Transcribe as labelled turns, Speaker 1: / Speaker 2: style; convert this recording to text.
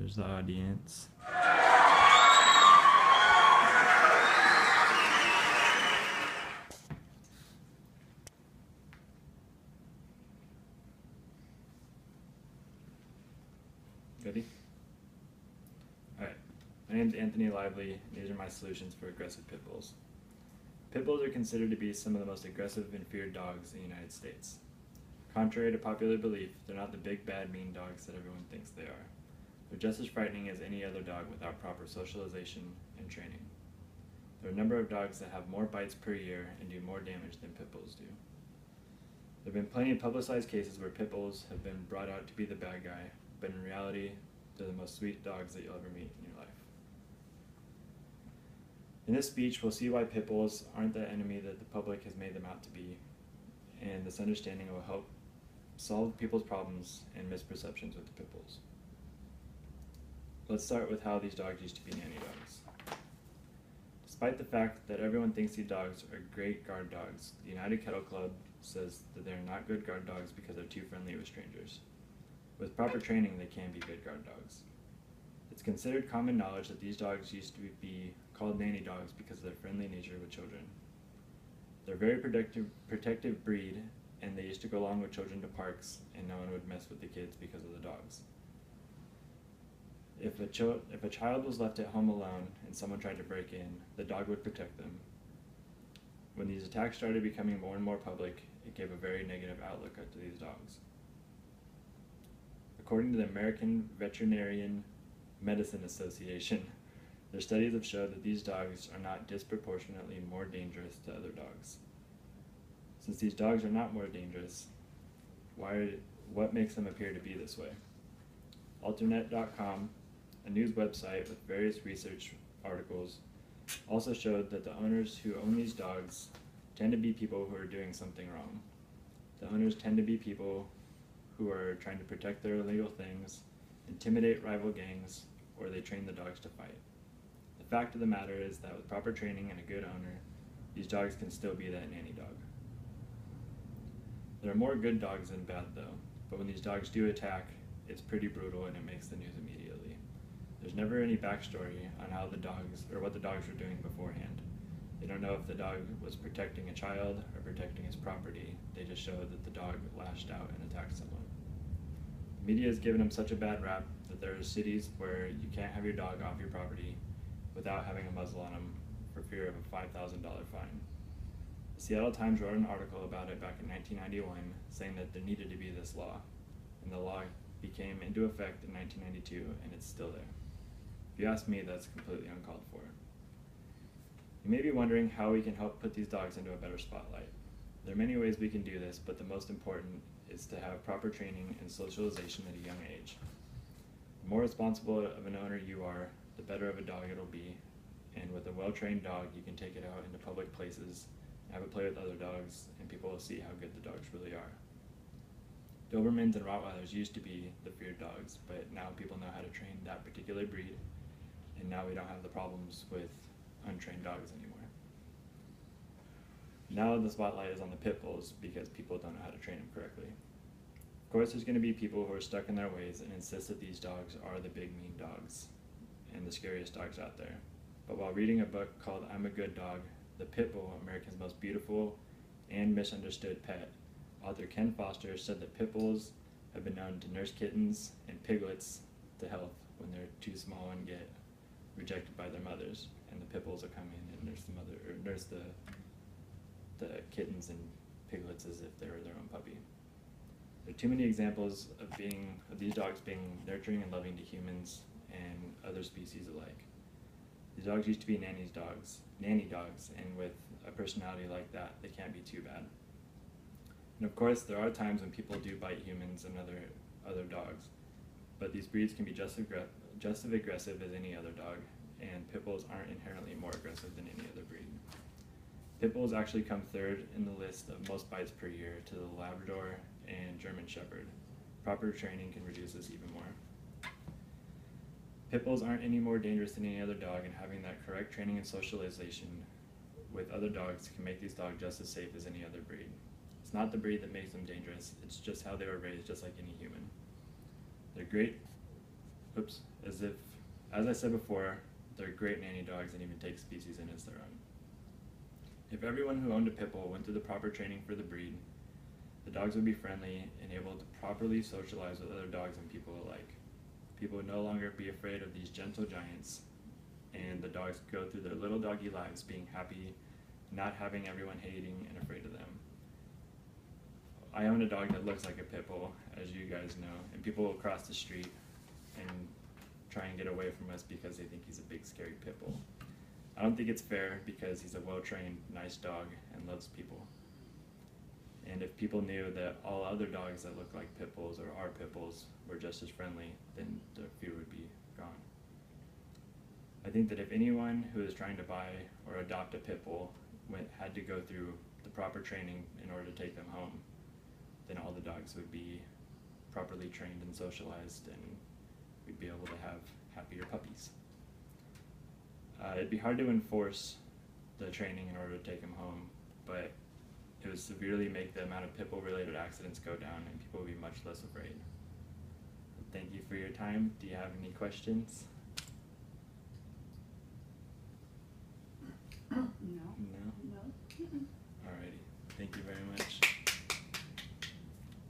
Speaker 1: There's the audience. Ready? Alright, my name's Anthony Lively, and these are my solutions for aggressive pit bulls. Pit bulls are considered to be some of the most aggressive and feared dogs in the United States. Contrary to popular belief, they're not the big, bad, mean dogs that everyone thinks they are. They're just as frightening as any other dog without proper socialization and training. There are a number of dogs that have more bites per year and do more damage than pit bulls do. There have been plenty of publicized cases where pit bulls have been brought out to be the bad guy, but in reality, they're the most sweet dogs that you'll ever meet in your life. In this speech, we'll see why pit bulls aren't the enemy that the public has made them out to be, and this understanding will help solve people's problems and misperceptions with the pit bulls. Let's start with how these dogs used to be nanny dogs. Despite the fact that everyone thinks these dogs are great guard dogs, the United Kennel Club says that they're not good guard dogs because they're too friendly with strangers. With proper training, they can be good guard dogs. It's considered common knowledge that these dogs used to be called nanny dogs because of their friendly nature with children. They're a very protective breed, and they used to go along with children to parks, and no one would mess with the kids because of the dogs. If a child was left at home alone and someone tried to break in, the dog would protect them. When these attacks started becoming more and more public, it gave a very negative outlook to these dogs. According to the American Veterinarian Medicine Association, their studies have showed that these dogs are not disproportionately more dangerous to other dogs. Since these dogs are not more dangerous, what makes them appear to be this way? Alternet.com, a news website with various research articles, also showed that the owners who own these dogs tend to be people who are doing something wrong. The owners tend to be people who are trying to protect their illegal things, intimidate rival gangs, or they train the dogs to fight. The fact of the matter is that with proper training and a good owner, these dogs can still be that nanny dog. There are more good dogs than bad though, but when these dogs do attack, it's pretty brutal and it makes the news immediately. There's never any backstory on how the dogs, or what the dogs were doing beforehand. They don't know if the dog was protecting a child or protecting his property. They just show that the dog lashed out and attacked someone. The media has given them such a bad rap that there are cities where you can't have your dog off your property without having a muzzle on him for fear of a $5,000 fine. The Seattle Times wrote an article about it back in 1991 saying that there needed to be this law, and the law became into effect in 1992 and it's still there. If you ask me, that's completely uncalled for. You may be wondering how we can help put these dogs into a better spotlight. There are many ways we can do this, but the most important is to have proper training and socialization at a young age. The more responsible of an owner you are, the better of a dog it'll be, and with a well-trained dog, you can take it out into public places, have it play with other dogs, and people will see how good the dogs really are. Dobermans and Rottweilers used to be the feared dogs, but now people know how to train that particular breed, and now we don't have the problems with untrained dogs anymore. Now the spotlight is on the pit bulls because people don't know how to train them correctly. Of course, there's going to be people who are stuck in their ways and insist that these dogs are the big mean dogs and the scariest dogs out there. But while reading a book called I'm a Good Dog, The Pit Bull, America's Most Beautiful and Misunderstood Pet, author Ken Foster said that pit bulls have been known to nurse kittens and piglets to health when they're too small and get rejected by their mothers, and the pit bulls will come in and nurse the kittens and piglets as if they were their own puppy. There are too many examples of these dogs being nurturing and loving to humans and other species alike. These dogs used to be nanny dogs, and with a personality like that, they can't be too bad. And of course, there are times when people do bite humans and other dogs, but these breeds can be just as aggressive as any other dog, and pit bulls aren't inherently more aggressive than any other breed. Pit bulls actually come third in the list of most bites per year to the Labrador and German Shepherd. Proper training can reduce this even more. Pit bulls aren't any more dangerous than any other dog, and having that correct training and socialization with other dogs can make these dogs just as safe as any other breed. It's not the breed that makes them dangerous, it's just how they were raised, just like any human. They're great oops, as I said before, they're great nanny dogs and even take species in as their own. If everyone who owned a pit bull went through the proper training for the breed, the dogs would be friendly and able to properly socialize with other dogs and people alike. People would no longer be afraid of these gentle giants, and the dogs go through their little doggy lives being happy, not having everyone hating and afraid of them. I own a dog that looks like a pit bull, as you guys know, and people will cross the street and try and get away from us because they think he's a big scary pit bull. I don't think it's fair because he's a well-trained, nice dog and loves people. And if people knew that all other dogs that look like pit bulls or are pit bulls were just as friendly, then the fear would be gone. I think that if anyone who is trying to buy or adopt a pit bull had to go through the proper training in order to take them home, then all the dogs would be properly trained and socialized, and we'd be able to have happier puppies. It'd be hard to enforce the training in order to take them home, but it would severely make the amount of pit bull related accidents go down and people would be much less afraid. Thank you for your time. Do you have any questions?
Speaker 2: No.
Speaker 1: No?
Speaker 2: No.
Speaker 1: Alrighty. Thank you very much.